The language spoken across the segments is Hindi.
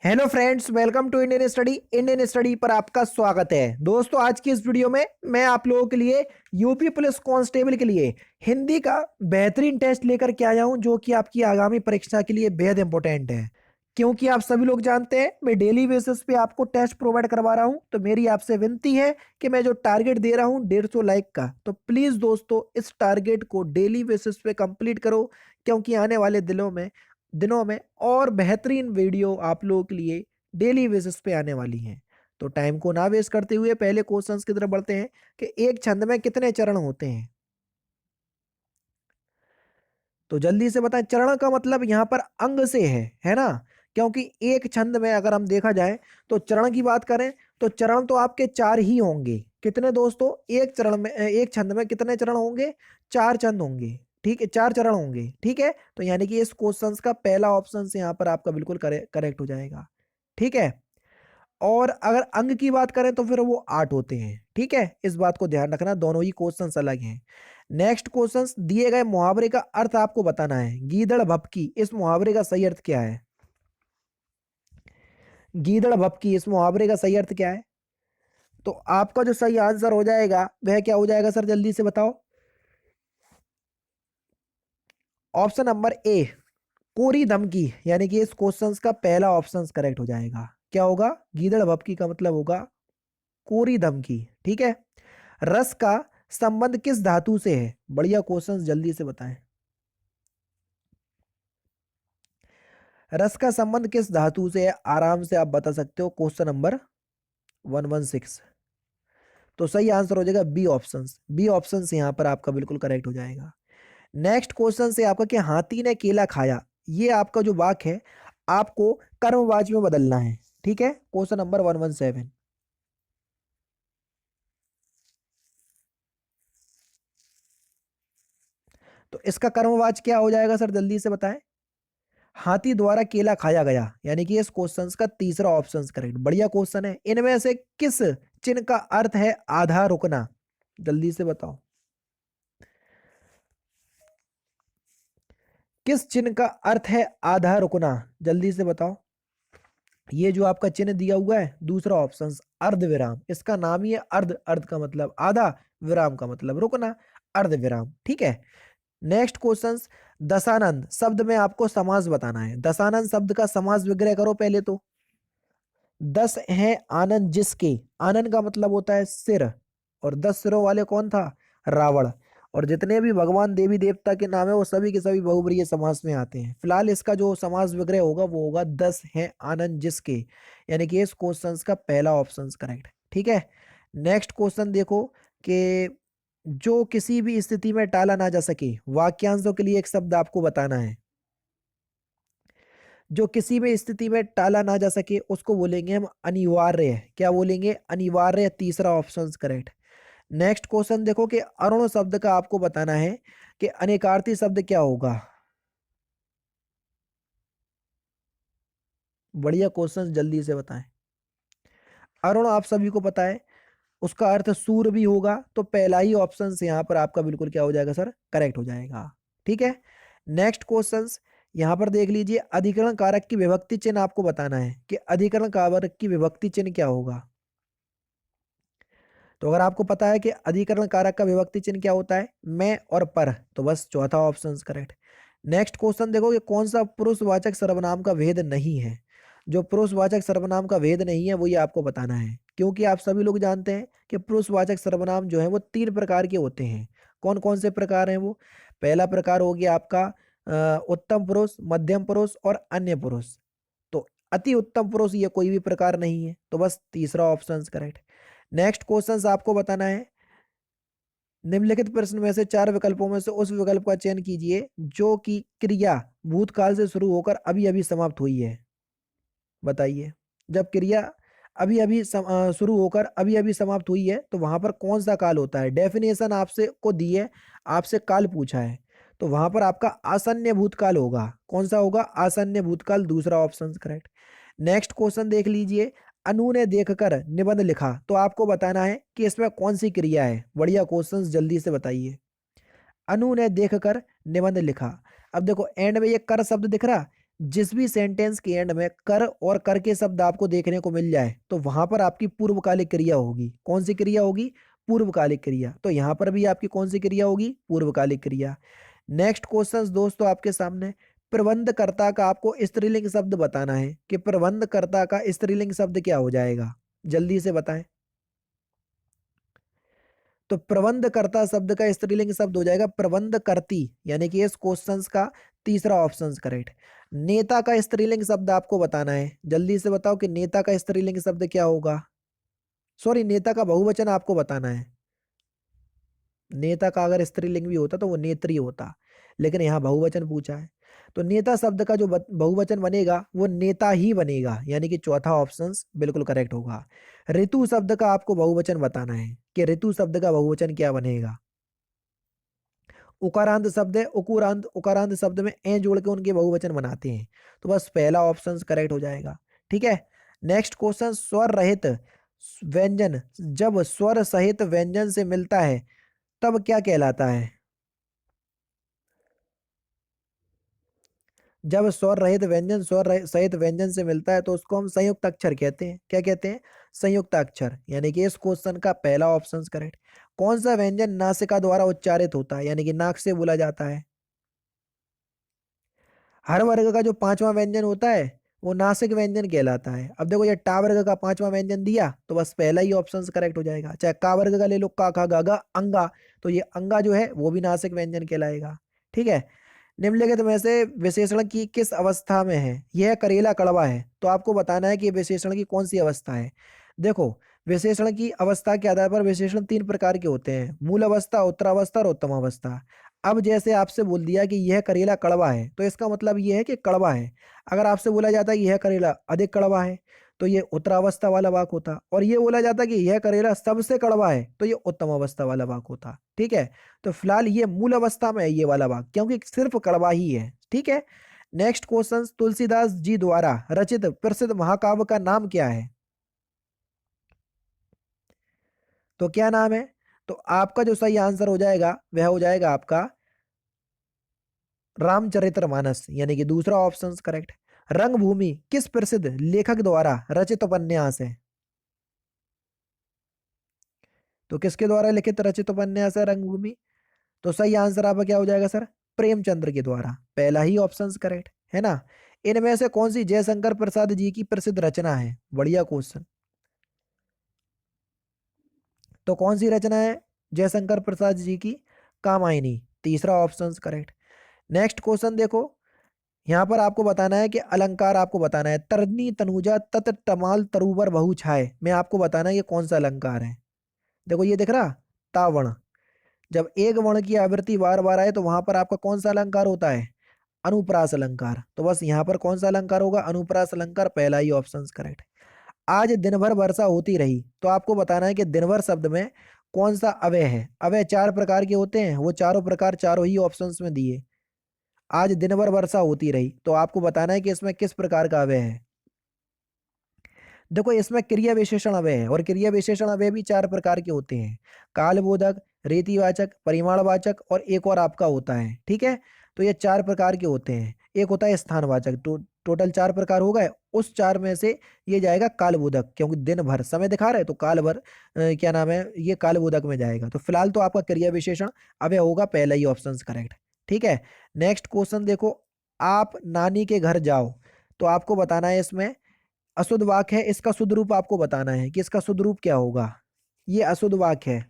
Hello friends, welcome to Indian study पर आपका स्वागत है। दोस्तों, आज की इस वीडियो में मैं आप लोगों के लिए यूपी पुलिस कांस्टेबल के लिए हिंदी का बेहतरीन टेस्ट लेकर के आया हूं, जो कि आपकी आगामी परीक्षा के लिए बेहद इंपॉर्टेंट है। क्योंकि आप सभी लोग जानते हैं मैं डेली बेसिस पे आपको टेस्ट प्रोवाइड करवा रहा हूं, तो मेरी आपसे विनती है कि मैं जो टारगेट दे रहा हूं 150 लाइक का, तो प्लीज दोस्तों इस टारगेट को डेली बेसिस पे कंप्लीट करो। क्योंकि आने वाले दिनों में और बेहतरीन वीडियो आप लोगों के लिए डेली बेसिस पे आने वाली हैं। तो टाइम को ना वेस्ट करते हुए पहले क्वेश्चंस की तरफ बढ़ते हैं कि एक छंद में कितने चरण होते हैं। तो जल्दी से बताएं, चरण का मतलब यहाँ पर अंग से है ना। क्योंकि एक छंद में अगर हम देखा जाए तो चरण की बात करें तो चरण तो आपके चार ही होंगे। कितने दोस्तों, एक छंद में कितने चरण होंगे? चार चंद होंगे। ठीक है, चार चरण होंगे। ठीक है, तो यानी कि इस क्वेश्चन का पहला ऑप्शन से यहाँ पर आपका बिल्कुल करेक्ट हो जाएगा। ठीक है, और अगर अंग की बात करें तो फिर वो 8 होते हैं। ठीक है, इस बात को ध्यान रखना, दोनों ही क्वेश्चंस अलग हैं। नेक्स्ट क्वेश्चंस, दिए गए मुहावरे का अर्थ आपको बताना है। गीदड़ भपकी, इस मुहावरे का सही अर्थ क्या है? गीदड़ भपकी, इस मुहावरे का सही अर्थ क्या है? तो आपका जो सही आंसर हो जाएगा वह क्या हो जाएगा सर, जल्दी से बताओ। ऑप्शन नंबर ए, कोरी धमकी, यानी कि इस क्वेश्चंस का पहला ऑप्शन करेक्ट हो जाएगा। क्या होगा? गीदड़ भपकी का मतलब होगा कोरी धमकी। ठीक है, रस का संबंध किस धातु से है? बढ़िया क्वेश्चन, जल्दी से बताएं। रस का संबंध किस धातु से है? आराम से आप बता सकते हो। Question number 116। तो सही आंसर हो जाएगा बी ऑप्शन। बी ऑप्शन से यहां पर आपका बिल्कुल करेक्ट हो जाएगा। नेक्स्ट क्वेश्चन से आपका कि हाथी ने केला खाया, ये आपका जो वाक्य है आपको कर्मवाची में बदलना है। ठीक है, क्वेश्चन नंबर 117। तो इसका कर्मवाची क्या हो जाएगा सर, जल्दी से बताएं। हाथी द्वारा केला खाया गया, यानी कि इस क्वेश्चन का तीसरा ऑप्शन करेक्ट। बढ़िया क्वेश्चन है। इनमें से किस चिन्ह का अर्थ है आधा रुकना? जल्दी से बताओ, किस चिन्ह का अर्थ है आधा रुकना? जल्दी से बताओ। ये जो आपका चिन्ह दिया हुआ है दूसरा ऑप्शन, अर्ध विराम, इसका नाम ही है अर्ध। अर्ध का मतलब आधा, विराम का मतलब रुकना, अर्ध विराम। ठीक है, नेक्स्ट क्वेश्चन, दशानंद शब्द में आपको समास बताना है। दशानंद शब्द का समास विग्रह करो पहले तो। 10 है आनंद जिसके, आनंद का मतलब होता है सिर, और 10 सिरों वाले कौन था? रावण। और जितने भी भगवान देवी देवता के नाम है वो सभी के सभी बहुब्रीहि समास में आते हैं। फिलहाल इसका जो समास विग्रह होगा वो होगा 10 है आनंद जिसके, यानी कि इस क्वेश्चन का पहला ऑप्शन करेक्ट। ठीक है, नेक्स्ट क्वेश्चन देखो कि जो किसी भी स्थिति में टाला ना जा सके, वाक्यांशों के लिए एक शब्द आपको बताना है। जो किसी भी स्थिति में टाला ना जा सके उसको बोलेंगे हम अनिवार्य। क्या बोलेंगे? अनिवार्य, तीसरा ऑप्शन करेक्ट। नेक्स्ट क्वेश्चन देखो कि अरुण शब्द का आपको बताना है कि अनेकार्थी शब्द क्या होगा। बढ़िया क्वेश्चन, जल्दी से बताएं। अरुण आप सभी को पता है उसका अर्थ सूर भी होगा, तो पहला ही ऑप्शन से यहां पर आपका बिल्कुल क्या हो जाएगा सर, करेक्ट हो जाएगा। ठीक है, नेक्स्ट क्वेश्चन यहां पर देख लीजिए, अधिकरण कारक की विभक्ति चिन्ह आपको बताना है कि अधिकरण कारक की विभक्ति चिन्ह क्या होगा। तो अगर आपको पता है कि अधिकरण कारक का विभक्ति चिन्ह क्या होता है, मैं और पर, तो बस चौथा ऑप्शन करेक्ट। नेक्स्ट क्वेश्चन देखो कि कौन सा पुरुषवाचक सर्वनाम का भेद नहीं है। जो पुरुषवाचक सर्वनाम का भेद नहीं है वो ये आपको बताना है। क्योंकि आप सभी लोग जानते हैं कि पुरुषवाचक सर्वनाम जो है वो 3 प्रकार के होते हैं। कौन कौन से प्रकार हैं वो? पहला प्रकार हो गया आपका उत्तम पुरुष, मध्यम पुरुष और अन्य पुरुष। तो अति उत्तम पुरुष ये कोई भी प्रकार नहीं है, तो बस तीसरा ऑप्शन करेक्ट। नेक्स्ट क्वेश्चन आपको बताना है, निम्नलिखित प्रश्न में से 4 विकल्पों में से उस विकल्प का चयन कीजिए जो कि क्रिया भूतकाल से शुरू होकर अभी अभी समाप्त हुई है। बताइए, जब क्रिया अभी अभी शुरू होकर अभी अभी समाप्त हुई है तो वहां पर कौन सा काल होता है? डेफिनेशन आपसे को दी है, आपसे काल पूछा है, तो वहां पर आपका आसन्न भूतकाल होगा। कौन सा होगा? आसन्न भूतकाल, दूसरा ऑप्शन करेक्ट। नेक्स्ट क्वेश्चन देख लीजिए, अनु ने देखकर निबंध लिखा, तो आपको बताना है कि इसमें कौन सी क्रिया है। बढ़िया क्वेश्चन, जल्दी से बताइए। अनु ने देखकर निबंध लिखा, अब देखो एंड में ये कर शब्द दिख रहा, जिस भी सेंटेंस के एंड में कर और कर के शब्द आपको देखने को मिल जाए तो वहां पर आपकी पूर्वकालिक क्रिया होगी। कौन सी क्रिया होगी? पूर्वकालिक क्रिया। तो यहां पर भी आपकी कौन सी क्रिया होगी? पूर्वकालिक क्रिया। नेक्स्ट क्वेश्चन दोस्तों आपके सामने, प्रबंधकर्ता का आपको स्त्रीलिंग शब्द बताना है कि प्रबंधकर्ता का स्त्रीलिंग शब्द क्या हो जाएगा, जल्दी से बताएं। तो प्रबंधकर्ता शब्द का स्त्रीलिंग शब्द हो जाएगा प्रबंधकर्ती, यानी कि इस क्वेश्चन का तीसरा ऑप्शन करेक्ट। नेता का स्त्रीलिंग शब्द आपको बताना है, जल्दी से बताओ कि नेता का स्त्रीलिंग शब्द क्या होगा। सॉरी, नेता का बहुवचन आपको बताना है। नेता का अगर स्त्रीलिंग भी होता तो वो नेत्री होता, लेकिन यहाँ बहुवचन पूछा है। तो नेता शब्द का जो बहुवचन बनेगा वो नेता ही बनेगा, यानी कि चौथा ऑप्शन बिल्कुल करेक्ट होगा। ऋतु शब्द का आपको बहुवचन बताना है कि ऋतु शब्द का बहुवचन क्या बनेगा। उकारांत शब्द है, उकुरांत उकारांत शब्द में ए जोड़ के उनके बहुवचन बनाते हैं, तो बस पहला ऑप्शन करेक्ट हो जाएगा। ठीक है। नेक्स्ट क्वेश्चन, स्वर रहित व्यंजन जब स्वर सहित व्यंजन से मिलता है तब क्या कहलाता है? जब स्वर रहित व्यंजन सहित व्यंजन से मिलता है तो उसको हम संयुक्त अक्षर कहते हैं। क्या कहते हैं? संयुक्त अक्षर, यानी कि इस क्वेश्चन का पहला ऑप्शन करेक्ट। कौन सा व्यंजन नासिका द्वारा उच्चारित होता है, यानी कि नाक से बोला जाता है? हर वर्ग का जो पांचवा व्यंजन होता है वो नासिक व्यंजन कहलाता है। अब देखो, ये टा वर्ग का पांचवा व्यंजन दिया तो बस पहला ही ऑप्शन करेक्ट हो जाएगा। चाहे का वर्ग का ले लो, का खा गा गा अंगा, तो ये अंगा जो है वो भी नासिक व्यंजन कहलाएगा। ठीक है। निम्नलिखित में से विशेषण की किस अवस्था में है? यह करेला कड़वा है, तो आपको बताना है कि विशेषण की कौन सी अवस्था है। देखो, विशेषण की अवस्था के आधार पर विशेषण तीन प्रकार के होते हैं, मूल अवस्था, उत्तरावस्था और उत्तम अवस्था। अब जैसे आपसे बोल दिया कि यह करेला कड़वा है, तो इसका मतलब यह है कि कड़वा है। अगर आपसे बोला जाता है कि यह करेला अधिक कड़वा है, तो ये उत्तरावस्था वाला वाक होता, और ये बोला जाता कि यह करेला सबसे कड़वा है, तो ये उत्तम अवस्था वाला वाक होता। ठीक है। तो फिलहाल ये मूल अवस्था में है ये वाला वाक, क्योंकि सिर्फ कड़वा ही है। ठीक है। नेक्स्ट क्वेश्चन, तुलसीदास जी द्वारा रचित प्रसिद्ध महाकाव्य का नाम क्या है? तो क्या नाम है? तो आपका जो सही आंसर हो जाएगा वह हो जाएगा आपका रामचरितमानस, यानी कि दूसरा ऑप्शन करेक्ट। रंगभूमि किस प्रसिद्ध लेखक द्वारा रचित उपन्यास है? तो किसके द्वारा लिखित रचित उपन्यास है रंगभूमि? तो सही आंसर आपका क्या हो जाएगा सर? प्रेमचंद्र के द्वारा। पहला ही ऑप्शन करेक्ट है ना। इनमें से कौन सी जयशंकर प्रसाद जी की प्रसिद्ध रचना है? बढ़िया क्वेश्चन। तो कौन सी रचना है जयशंकर प्रसाद जी की? कामायनी, तीसरा ऑप्शन करेक्ट। नेक्स्ट क्वेश्चन देखो, यहाँ पर आपको बताना है कि अलंकार आपको बताना है, तरनी तनुजा तत तमाल तरुवर बहु छाए में आपको बताना है ये कौन सा अलंकार है। देखो ये दिख रहा, तावर्ण। जब एक वर्ण की आवृत्ति बार बार आए तो वहां पर आपका कौन सा अलंकार होता है? अनुप्रास अलंकार। तो बस यहाँ पर कौन सा अलंकार होगा? अनुप्रास अलंकार, पहला ही ऑप्शन करेक्ट। आज दिन भर वर्षा होती रही, तो आपको बताना है कि दिन भर शब्द में कौन सा अव्यय है। अव्यय चार प्रकार के होते हैं, वो चारों प्रकार चारों ही ऑप्शंस में दिए। आज दिन भर वर्षा होती रही, तो आपको बताना है कि इसमें किस प्रकार का अव्यय है। देखो, इसमें क्रिया विशेषण अव्यय है, और क्रिया विशेषण अव्यय भी चार प्रकार के होते हैं, कालबोधक, रीतिवाचक, परिमाणवाचक और एक और आपका होता है। ठीक है। तो ये चार प्रकार के होते हैं। एक होता है स्थानवाचक, टोटल चार प्रकार हो गए। उस चार में से ये जाएगा कालबोधक, क्योंकि दिन भर समय दिखा रहे तो काल भर क्या नाम है, ये कालबोधक में जाएगा। तो फिलहाल तो आपका क्रिया विशेषण अव्यय होगा, पहला ही ऑप्शन करेक्ट। ठीक है। नेक्स्ट क्वेश्चन देखो, आप नानी के घर जाओ, तो आपको बताना है इसमें अशुद्ध वाक्य है, इसका शुद्ध रूप आपको बताना है कि इसका शुद्ध रूप क्या होगा। ये अशुद्ध वाक्य है,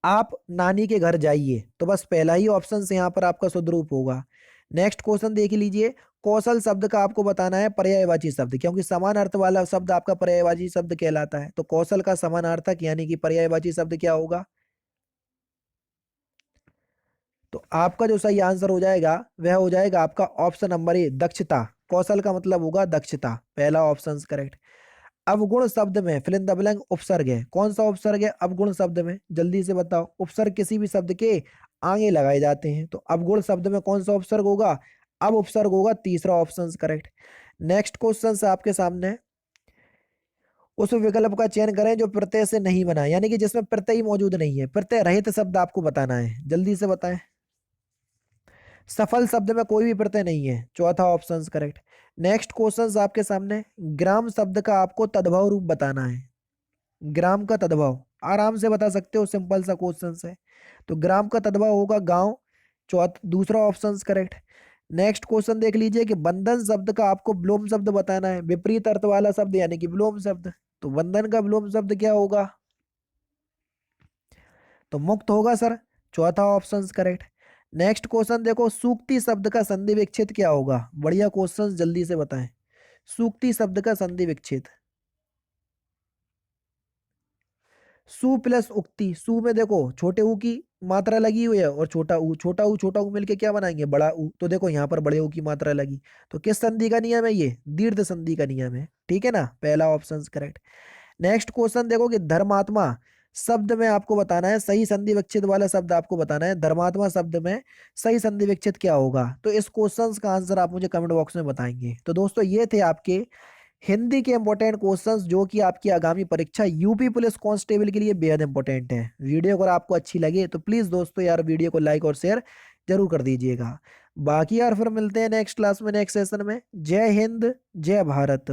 आप नानी के घर जाइए, तो बस पहला ही ऑप्शन से यहाँ पर आपका शुद्ध रूप होगा। नेक्स्ट क्वेश्चन देख लीजिए, कौशल शब्द का आपको बताना है पर्यायवाची शब्द, क्योंकि समान अर्थ वाला शब्द आपका पर्यायवाची शब्द कहलाता है। तो कौशल का समानार्थक यानी कि पर्यायवाची शब्द क्या होगा? तो आपका जो सही आंसर हो जाएगा वह हो जाएगा आपका ऑप्शन नंबर ए, दक्षता। कौशल का मतलब होगा दक्षता, पहला ऑप्शन करेक्ट। अवगुण शब्द में फिल इन द ब्लैंक उपसर्ग है, कौन सा उपसर्ग है अवगुण शब्द में? जल्दी से बताओ। उपसर्ग किसी भी शब्द के आगे लगाए जाते हैं, तो अवगुण शब्द में कौन सा उपसर्ग होगा? अब उपसर्ग होगा, तीसरा ऑप्शन करेक्ट। नेक्स्ट क्वेश्चन आपके सामने है। उस विकल्प का चयन करें जो प्रत्यय से नहीं बना है, यानी कि जिसमें प्रत्यय ही मौजूद नहीं है, प्रत्यय रहित शब्द आपको बताना है, जल्दी से बताएं। सफल शब्द में कोई भी प्रत्यय नहीं है, चौथा ऑप्शन करेक्ट। नेक्स्ट क्वेश्चन आपके सामने, ग्राम शब्द का आपको तद्भव रूप बताना है। ग्राम का तद्भव आराम से बता सकते हो, सिंपल सा क्वेश्चन है। तो ग्राम का तद्भव होगा गांव, दूसरा ऑप्शन करेक्ट। नेक्स्ट क्वेश्चन देख लीजिए कि बंधन शब्द का आपको विलोम शब्द बताना है, विपरीत अर्थ वाला शब्द यानी कि विलोम शब्द। तो बंधन का विलोम शब्द क्या होगा? तो मुक्त होगा सर, चौथा ऑप्शन करेक्ट। नेक्स्ट क्वेश्चन देखो, सूक्ति शब्द का संधि विच्छेद क्या होगा? बढ़िया क्वेश्चन, जल्दी से बताएं। सूक्ति शब्द का संधि विच्छेद, सु प्लस उक्ति। सु में देखो छोटे ऊ की मात्रा लगी हुई है और छोटा ऊ मिलके क्या बनाएंगे? बड़ा ऊ। तो देखो यहाँ पर बड़े ऊ की मात्रा लगी, तो किस संधि का नियम है? ये दीर्घ संधि का नियम है, ठीक है ना, पहला ऑप्शन करेक्ट। नेक्स्ट क्वेश्चन देखो कि धर्मात्मा शब्द में आपको बताना है, सही संधि विच्छेद वाला शब्द आपको बताना है। धर्मात्मा शब्द में सही संधि विच्छेद क्या होगा? तो इस क्वेश्चन का आंसर आप मुझे कमेंट बॉक्स में बताएंगे। तो दोस्तों ये थे आपके हिंदी के इंपॉर्टेंट क्वेश्चंस जो कि आपकी आगामी परीक्षा यूपी पुलिस कांस्टेबल के लिए बेहद इंपॉर्टेंट है। वीडियो अगर आपको अच्छी लगे तो प्लीज दोस्तों यार वीडियो को लाइक और शेयर जरूर कर दीजिएगा। बाकी यार फिर मिलते हैं नेक्स्ट क्लास में, नेक्स्ट सेशन में। जय हिंद, जय भारत।